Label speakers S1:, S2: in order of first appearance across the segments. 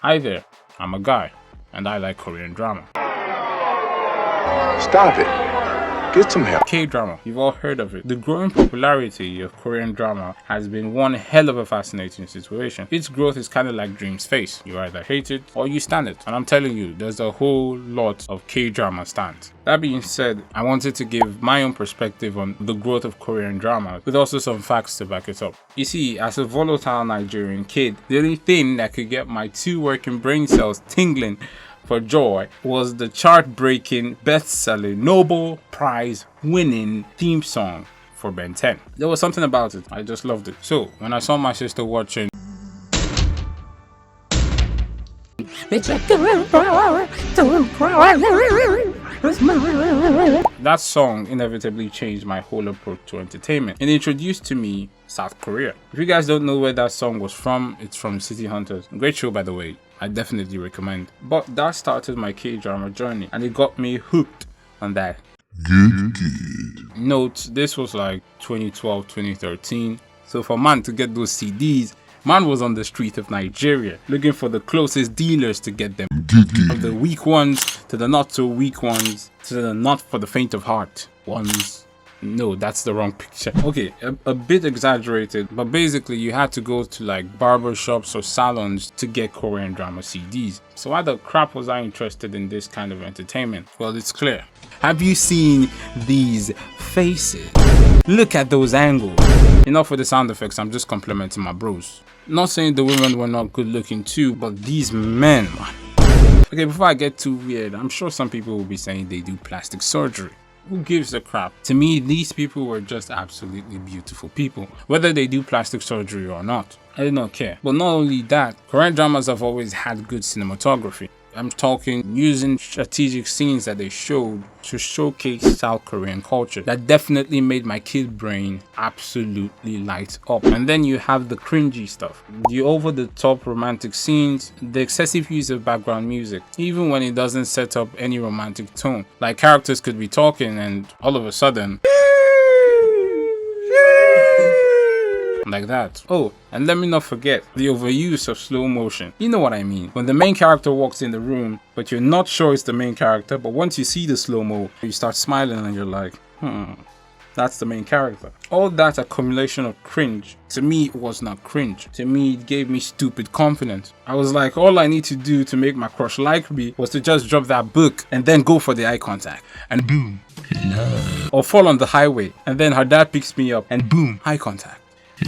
S1: Hi there, I'm a guy, and I like Korean drama.
S2: Stop it. Get some help.
S1: K-drama, you've all heard of it. The growing popularity of Korean drama has been one hell of a fascinating situation. Its growth is kind of like Dream's face. You either hate it or you stand it. And I'm telling you, there's a whole lot of K-drama stands. That being said, I wanted to give my own perspective on the growth of Korean drama, with also some facts to back it up. You see, as a volatile Nigerian kid, the only thing that could get my two working brain cells tingling for joy was the chart-breaking, best-selling, Nobel Prize-winning theme song for Ben 10. There was something about it, I just loved it. So, when I saw my sister watching that song, inevitably changed my whole approach to entertainment and introduced to me South Korea. If you guys don't know where that song was from, it's from City Hunters. Great show, by the way. I definitely recommend. But that started my K-drama journey and it got me hooked on that. Note, this was like 2012, 2013. So for man to get those CDs, man was on the street of Nigeria looking for the closest dealers to get them. From the weak ones to the not so weak ones to the not for the faint of heart ones. No, that's the wrong picture. Okay, a bit exaggerated, but basically you had to go to like barber shops or salons to get Korean drama CDs. So why the crap was I interested in this kind of entertainment? Well, it's clear. Have you seen these faces? Look at those angles. Enough with the sound effects, I'm just complimenting my bros. Not saying the women were not good looking too, but these men, man. Okay, before I get too weird, I'm sure some people will be saying they do plastic surgery. Who gives a crap? To me, these people were just absolutely beautiful people, whether they do plastic surgery or not. I did not care. But not only that, Korean dramas have always had good cinematography. I'm talking using strategic scenes that they showed to showcase South Korean culture. That definitely made my kid brain absolutely light up. And then you have the cringy stuff, the over-the-top romantic scenes, the excessive use of background music, even when it doesn't set up any romantic tone. Like characters could be talking and all of a sudden like that. Oh, and let me not forget the overuse of slow motion. You know what I mean. When the main character walks in the room, but you're not sure it's the main character, but once you see the slow-mo, you start smiling and you're like, that's the main character. All that accumulation of cringe, to me, it was not cringe. To me, it gave me stupid confidence. I was like, all I need to do to make my crush like me was to just drop that book and then go for the eye contact. And boom, love. Or fall on the highway and then her dad picks me up and boom, eye contact.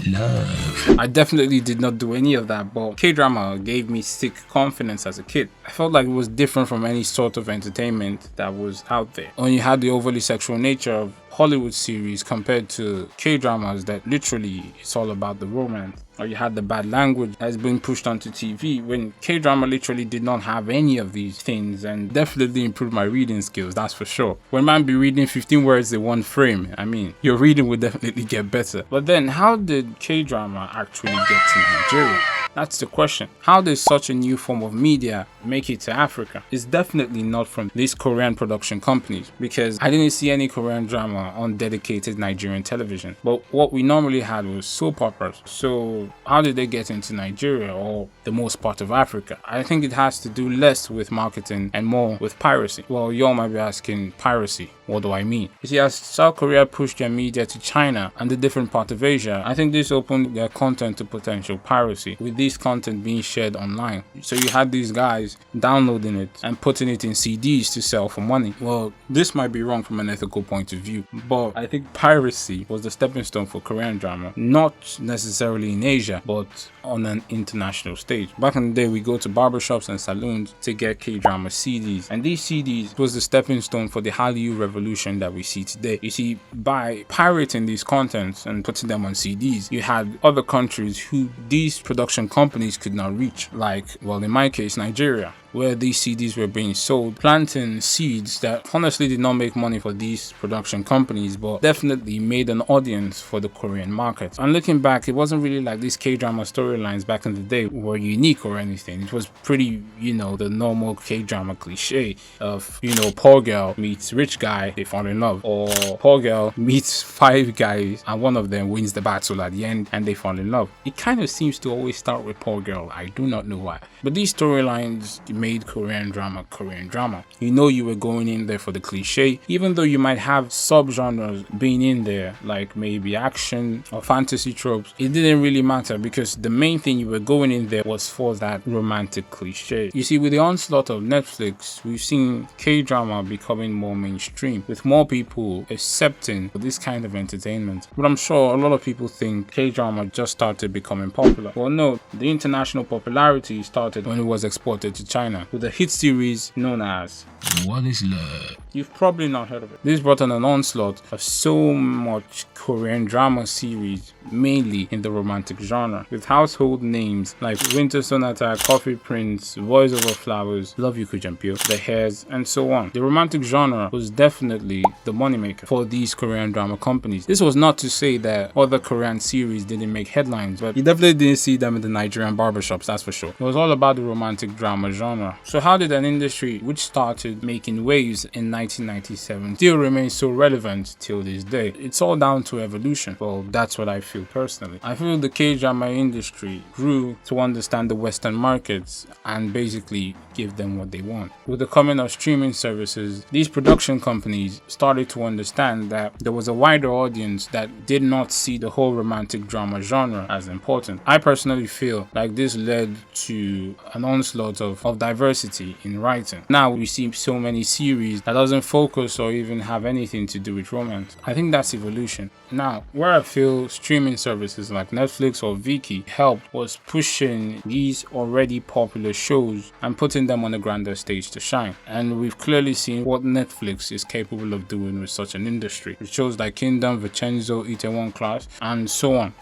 S1: Love. I definitely did not do any of that, but K-drama gave me sick confidence as a kid. I felt like it was different from any sort of entertainment that was out there. When you had the overly sexual nature of Hollywood series compared to K-dramas that literally it's all about the romance. Or you had the bad language that's been pushed onto TV, when K-drama literally did not have any of these things, and definitely improved my reading skills, that's for sure. When man be reading 15 words in one frame, I mean, your reading would definitely get better. But then how did K-drama actually get to Nigeria? That's the question. How did such a new form of media make it to Africa? It's definitely not from these Korean production companies, because I didn't see any Korean drama on dedicated Nigerian television. But what we normally had was soap operas. So how did they get into Nigeria or the most part of Africa? I think it has to do less with marketing and more with piracy. Well, y'all might be asking, piracy, what do I mean? You see, as South Korea pushed their media to China and the different part of Asia, I think this opened their content to potential piracy, with this content being shared online. So you had these guys downloading it and putting it in CDs to sell for money. Well, this might be wrong from an ethical point of view, but I think piracy was the stepping stone for Korean drama, not necessarily in Asia, but on an international stage. Back in the day, we go to barbershops and saloons to get K-drama CDs, and these CDs was the stepping stone for the Hallyu revolution that we see today. You see, by pirating these contents and putting them on CDs, you had other countries who these production companies could not reach, like, well, in my case, Nigeria, where these CDs were being sold, planting seeds that honestly did not make money for these production companies, but definitely made an audience for the Korean market. And looking back, it wasn't really like these K-drama storylines storylines back in the day were unique or anything. It was pretty, the normal K-drama cliche of, poor girl meets rich guy, they fall in love. Or poor girl meets 5 guys and one of them wins the battle at the end and they fall in love. It kind of seems to always start with poor girl. I do not know why. But these storylines made Korean drama Korean drama. You were going in there for the cliche, even though you might have subgenres being in there, like maybe action or fantasy tropes. It didn't really matter because the main thing you were going in there was for that romantic cliche. You see, with the onslaught of Netflix, we've seen K-drama becoming more mainstream, with more people accepting this kind of entertainment. But I'm sure a lot of people think K-drama just started becoming popular. Well, no, the international popularity started when it was exported to China with a hit series known as What is Love? You've probably not heard of it. This brought on an onslaught of so much Korean drama series, mainly in the romantic genre, with household names like Winter Sonata, Coffee Prince, Voice Over Flowers, Love You Kujampyo, The Hairs, and so on. The romantic genre was definitely the moneymaker for these Korean drama companies. This was not to say that other Korean series didn't make headlines, but you definitely didn't see them in the Nigerian barbershops, that's for sure. It was all about the romantic drama genre. So how did an industry which started making waves in 1997 still remain so relevant till this day? It's all down to evolution. Well, that's what I feel personally. I feel the K-drama industry grew to understand the Western markets and basically give them what they want. With the coming of streaming services, these production companies started to understand that there was a wider audience that did not see the whole romantic drama genre as important. I personally feel like this led to an onslaught of diversity in writing. Now we see so many series that doesn't focus or even have anything to do with romance. I think that's evolution. Now, where I feel streaming services like Netflix or Viki helped was pushing these already popular shows and putting them on a grander stage to shine. And we've clearly seen what Netflix is capable of doing with such an industry. With shows like Kingdom, Vincenzo, Itaewon Class, and so on.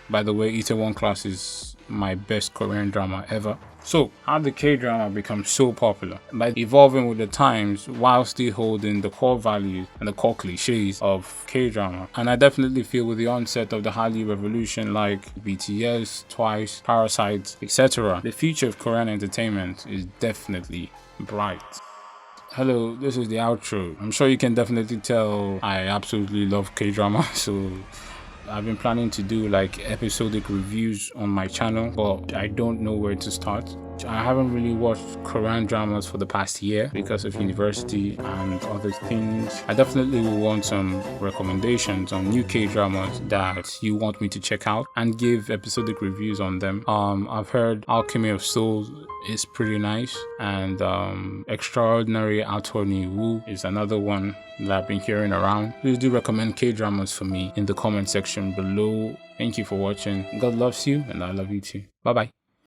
S1: By the way, Itaewon Class is my best Korean drama ever. So, how did K-drama become so popular? By evolving with the times while still holding the core values and the core cliches of K-drama. And I definitely feel with the onset of the Hallyu revolution like BTS, Twice, Parasite, etc., the future of Korean entertainment is definitely bright. Hello, this is the outro. I'm sure you can definitely tell I absolutely love K-drama, so I've been planning to do like episodic reviews on my channel, but I don't know where to start. I haven't really watched Korean dramas for the past year because of university and other things. I definitely will want some recommendations on new K-dramas that you want me to check out and give episodic reviews on them. I've heard Alchemy of Souls is pretty nice, and Extraordinary Attorney Woo is another one that I've been hearing around. Please do recommend K-dramas for me in the comment section below. Thank you for watching. God loves you and I love you too. Bye bye.